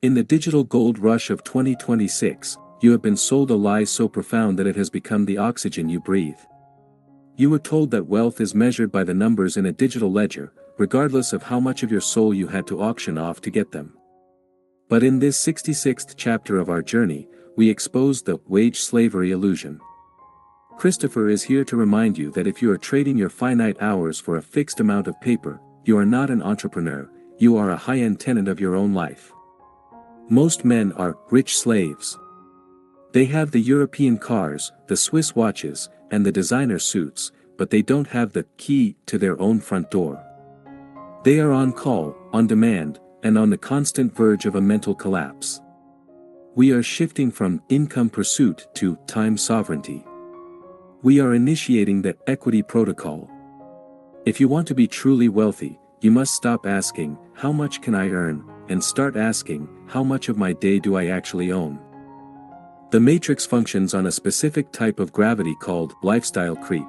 In the digital gold rush of 2026, you have been sold a lie so profound that it has become the oxygen you breathe. You were told that wealth is measured by the numbers in a digital ledger, regardless of how much of your soul you had to auction off to get them. But in this 66th chapter of our journey, we expose the wage slavery illusion. Christopher is here to remind you that if you are trading your finite hours for a fixed amount of paper, you are not an entrepreneur, you are a high-end tenant of your own life. Most men are rich slaves. They have the European cars, the Swiss watches, and the designer suits, but they don't have the key to their own front door. They are on call, on demand, and on the constant verge of a mental collapse. We are shifting from income pursuit to time sovereignty. We are initiating the equity protocol. If you want to be truly wealthy, you must stop asking, how much can I earn, and start asking, how much of my day do I actually own? The matrix functions on a specific type of gravity called lifestyle creep.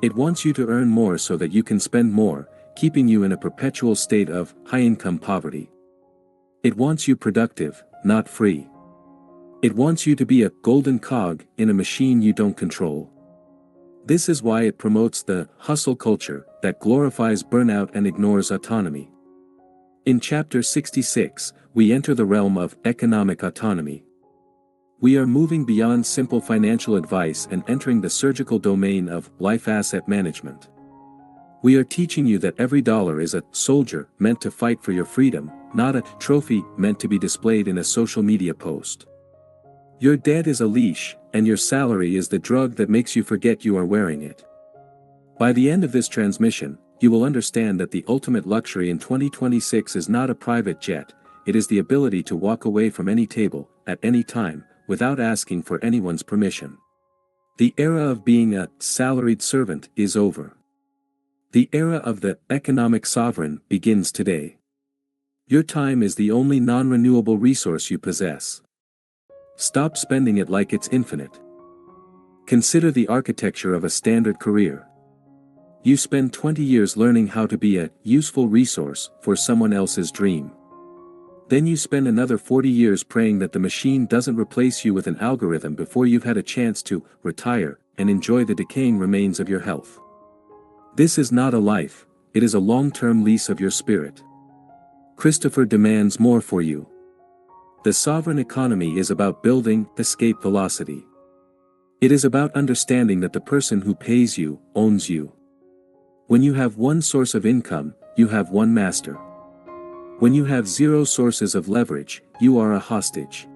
It wants you to earn more so that you can spend more, keeping you in a perpetual state of high-income poverty. It wants you productive, not free. It wants you to be a golden cog in a machine you don't control. This is why it promotes the hustle culture that glorifies burnout and ignores autonomy. In Chapter 66, we enter the realm of economic autonomy. We are moving beyond simple financial advice and entering the surgical domain of life asset management. We are teaching you that every dollar is a soldier meant to fight for your freedom, not a trophy meant to be displayed in a social media post. Your debt is a leash, and your salary is the drug that makes you forget you are wearing it. By the end of this transmission, you will understand that the ultimate luxury in 2026 is not a private jet, it is the ability to walk away from any table, at any time, without asking for anyone's permission. The era of being a salaried servant is over. The era of the economic sovereign begins today. Your time is the only non-renewable resource you possess. Stop spending it like it's infinite. Consider the architecture of a standard career. You spend 20 years learning how to be a useful resource for someone else's dream. Then you spend another 40 years praying that the machine doesn't replace you with an algorithm before you've had a chance to retire and enjoy the decaying remains of your health. This is not a life, it is a long-term lease of your spirit. Christopher demands more for you. The sovereign economy is about building escape velocity. It is about understanding that the person who pays you owns you. When you have one source of income, you have one master. When you have zero sources of leverage, you are a hostage.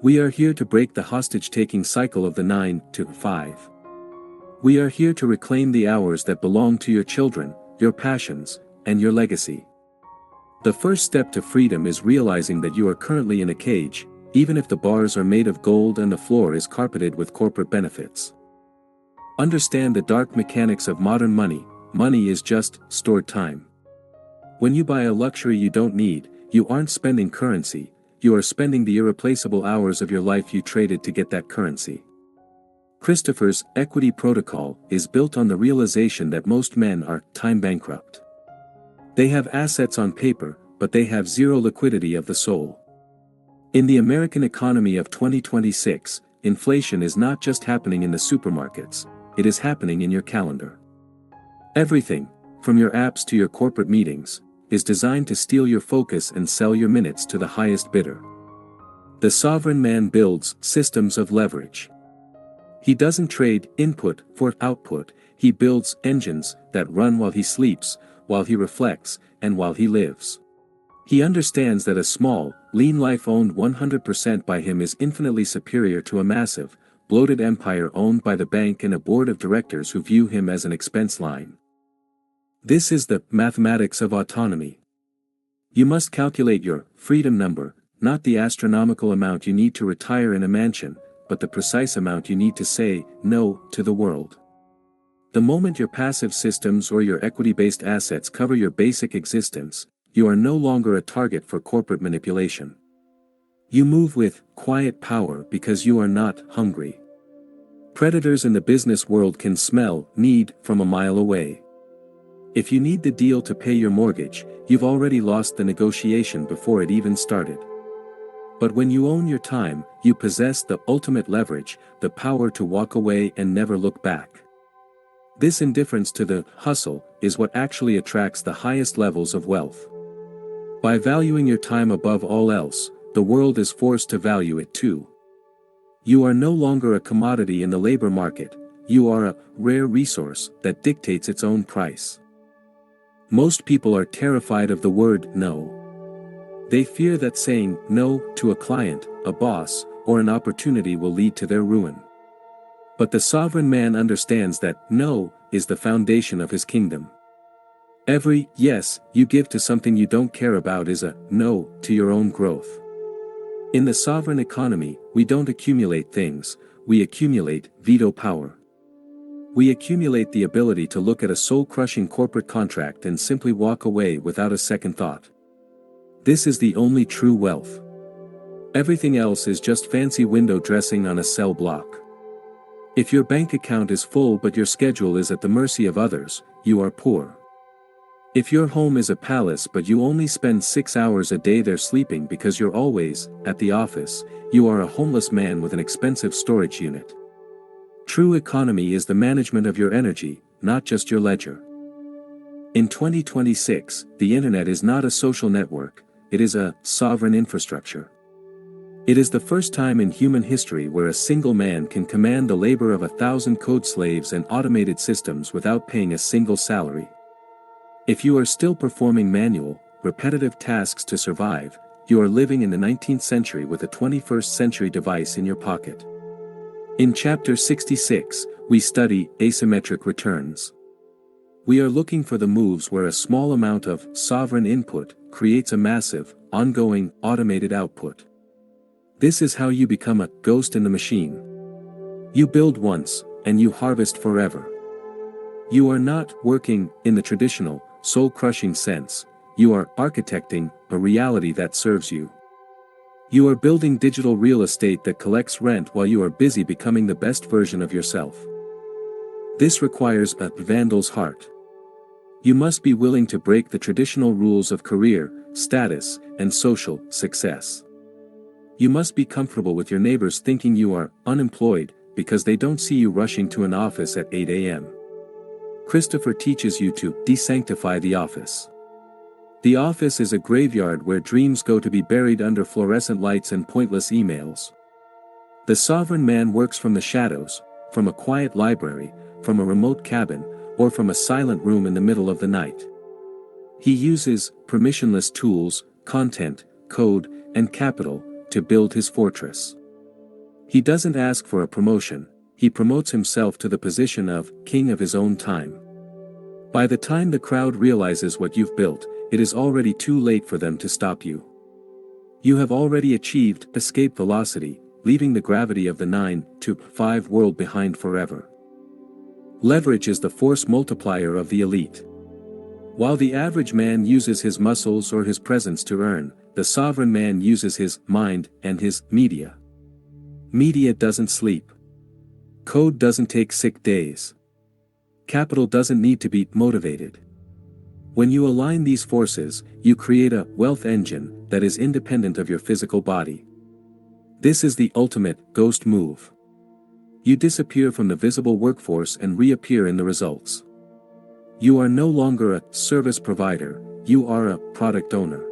We are here to break the hostage-taking cycle of the 9 to 5. We are here to reclaim the hours that belong to your children, your passions, and your legacy. The first step to freedom is realizing that you are currently in a cage, even if the bars are made of gold and the floor is carpeted with corporate benefits. Understand the dark mechanics of modern money. Money is just stored time. When you buy a luxury you don't need, you aren't spending currency, you are spending the irreplaceable hours of your life you traded to get that currency. Christopher's equity protocol is built on the realization that most men are time bankrupt. They have assets on paper, but they have zero liquidity of the soul. In the American economy of 2026, inflation is not just happening in the supermarkets, it is happening in your calendar. Everything, from your apps to your corporate meetings, is designed to steal your focus and sell your minutes to the highest bidder. The sovereign man builds systems of leverage. He doesn't trade input for output, he builds engines that run while he sleeps, while he reflects, and while he lives. He understands that a small, lean life owned 100% by him is infinitely superior to a massive, bloated empire owned by the bank and a board of directors who view him as an expense line. This is the mathematics of autonomy. You must calculate your freedom number, not the astronomical amount you need to retire in a mansion, but the precise amount you need to say no to the world. The moment your passive systems or your equity-based assets cover your basic existence, you are no longer a target for corporate manipulation. You move with quiet power because you are not hungry. Predators in the business world can smell need from a mile away. If you need the deal to pay your mortgage, you've already lost the negotiation before it even started. But when you own your time, you possess the ultimate leverage, the power to walk away and never look back. This indifference to the hustle is what actually attracts the highest levels of wealth. By valuing your time above all else, the world is forced to value it too. You are no longer a commodity in the labor market, you are a rare resource that dictates its own price. Most people are terrified of the word no. They fear that saying no to a client, a boss, or an opportunity will lead to their ruin. But the sovereign man understands that no is the foundation of his kingdom. Every yes you give to something you don't care about is a no to your own growth. In the sovereign economy, we don't accumulate things, we accumulate veto power. We accumulate the ability to look at a soul-crushing corporate contract and simply walk away without a second thought. This is the only true wealth. Everything else is just fancy window dressing on a cell block. If your bank account is full but your schedule is at the mercy of others, you are poor. If your home is a palace but you only spend 6 hours a day there sleeping because you're always at the office, you are a homeless man with an expensive storage unit. True economy is the management of your energy, not just your ledger. In 2026, the internet is not a social network, it is a sovereign infrastructure. It is the first time in human history where a single man can command the labor of 1,000 code slaves and automated systems without paying a single salary. If you are still performing manual, repetitive tasks to survive, you are living in the 19th century with a 21st century device in your pocket. In Chapter 66, we study asymmetric returns. We are looking for the moves where a small amount of sovereign input creates a massive, ongoing, automated output. This is how you become a ghost in the machine. You build once, and you harvest forever. You are not working in the traditional, soul-crushing sense, you are architecting a reality that serves you. You are building digital real estate that collects rent while you are busy becoming the best version of yourself. This requires a vandal's heart. You must be willing to break the traditional rules of career, status, and social success. You must be comfortable with your neighbors thinking you are unemployed because they don't see you rushing to an office at 8 a.m. Christopher teaches you to desanctify the office. The office is a graveyard where dreams go to be buried under fluorescent lights and pointless emails. The sovereign man works from the shadows, from a quiet library, from a remote cabin, or from a silent room in the middle of the night. He uses permissionless tools, content, code, and capital to build his fortress. He doesn't ask for a promotion, he promotes himself to the position of king of his own time. By the time the crowd realizes what you've built, it is already too late for them to stop you. You have already achieved escape velocity, leaving the gravity of the 9 to 5 world behind forever. Leverage is the force multiplier of the elite. While the average man uses his muscles or his presence to earn, the sovereign man uses his mind and his media. Media doesn't sleep. Code doesn't take sick days. Capital doesn't need to be motivated. When you align these forces, you create a wealth engine that is independent of your physical body. This is the ultimate ghost move. You disappear from the visible workforce and reappear in the results. You are no longer a service provider, you are a product owner.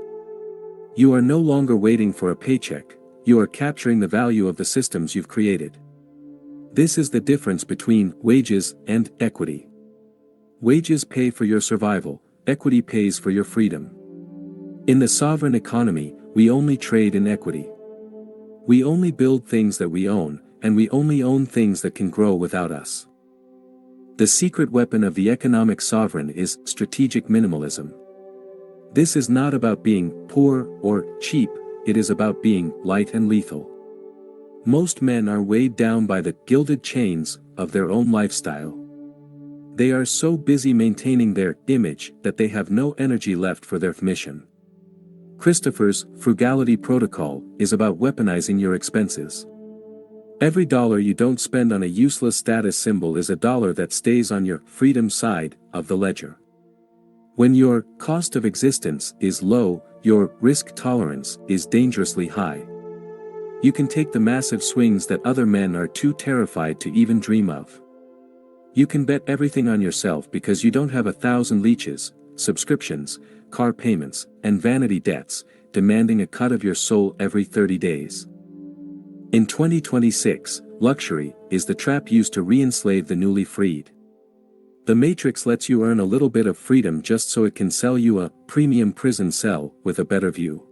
You are no longer waiting for a paycheck, you are capturing the value of the systems you've created. This is the difference between wages and equity. Wages pay for your survival, equity pays for your freedom. In the sovereign economy, we only trade in equity. We only build things that we own, and we only own things that can grow without us. The secret weapon of the economic sovereign is strategic minimalism. This is not about being poor or cheap, it is about being light and lethal. Most men are weighed down by the gilded chains of their own lifestyle. They are so busy maintaining their image that they have no energy left for their mission. Christopher's frugality protocol is about weaponizing your expenses. Every dollar you don't spend on a useless status symbol is a dollar that stays on your freedom side of the ledger. When your cost of existence is low, your risk tolerance is dangerously high. You can take the massive swings that other men are too terrified to even dream of. You can bet everything on yourself because you don't have 1,000 leeches, subscriptions, car payments, and vanity debts, demanding a cut of your soul every 30 days. In 2026, luxury is the trap used to re-enslave the newly freed. The Matrix lets you earn a little bit of freedom just so it can sell you a premium prison cell with a better view.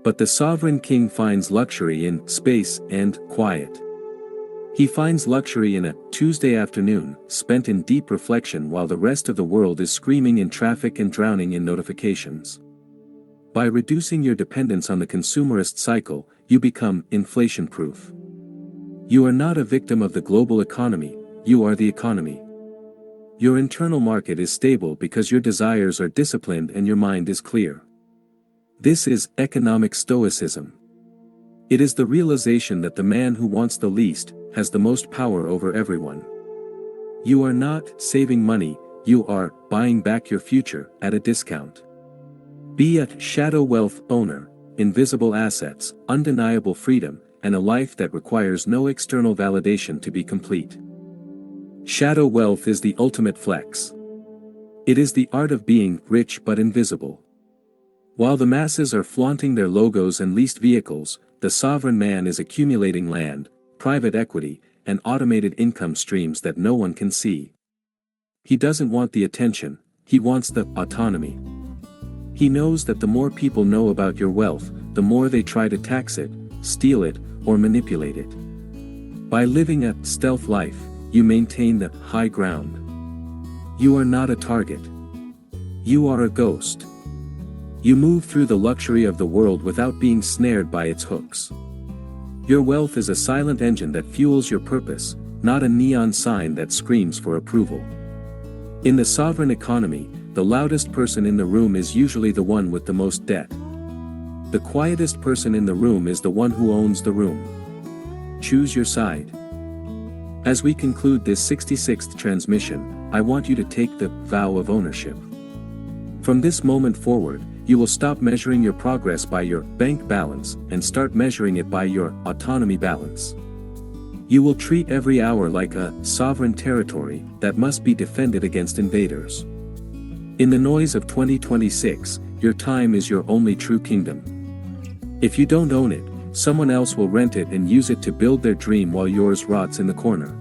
But the sovereign king finds luxury in space and quiet. He finds luxury in a Tuesday afternoon spent in deep reflection while the rest of the world is screaming in traffic and drowning in notifications. By reducing your dependence on the consumerist cycle, you become inflation-proof. You are not a victim of the global economy, you are the economy. Your internal market is stable because your desires are disciplined and your mind is clear. This is economic stoicism. It is the realization that the man who wants the least has the most power over everyone. You are not saving money, you are buying back your future at a discount. Be a shadow wealth owner, invisible assets, undeniable freedom, and a life that requires no external validation to be complete. Shadow wealth is the ultimate flex. It is the art of being rich but invisible. While the masses are flaunting their logos and leased vehicles, the sovereign man is accumulating land, private equity, and automated income streams that no one can see. He doesn't want the attention, he wants the autonomy. He knows that the more people know about your wealth, the more they try to tax it, steal it, or manipulate it. By living a stealth life, you maintain the high ground. You are not a target. You are a ghost. You move through the luxury of the world without being snared by its hooks. Your wealth is a silent engine that fuels your purpose, not a neon sign that screams for approval. In the sovereign economy, the loudest person in the room is usually the one with the most debt. The quietest person in the room is the one who owns the room. Choose your side. As we conclude this 66th transmission, I want you to take the vow of ownership. From this moment forward, you will stop measuring your progress by your bank balance and start measuring it by your autonomy balance. You will treat every hour like a sovereign territory that must be defended against invaders. In the noise of 2026, your time is your only true kingdom. If you don't own it, someone else will rent it and use it to build their dream while yours rots in the corner.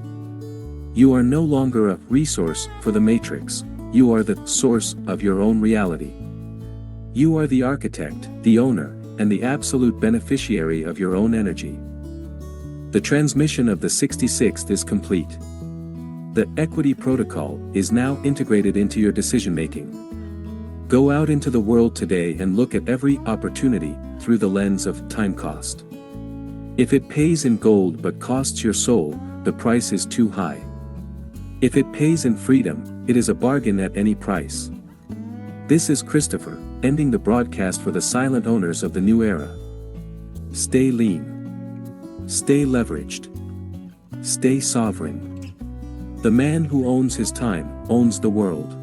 You are no longer a resource for the Matrix, you are the source of your own reality. You are the architect, the owner, and the absolute beneficiary of your own energy. The transmission of the 66th is complete. The equity protocol is now integrated into your decision-making. Go out into the world today and look at every opportunity through the lens of time cost. If it pays in gold but costs your soul, the price is too high. If it pays in freedom, it is a bargain at any price. This is Christopher, ending the broadcast for the silent owners of the new era. Stay lean. Stay leveraged. Stay sovereign. The man who owns his time, owns the world.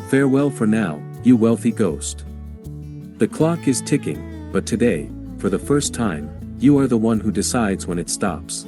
Farewell for now, you wealthy ghost. The clock is ticking, but today, for the first time, you are the one who decides when it stops.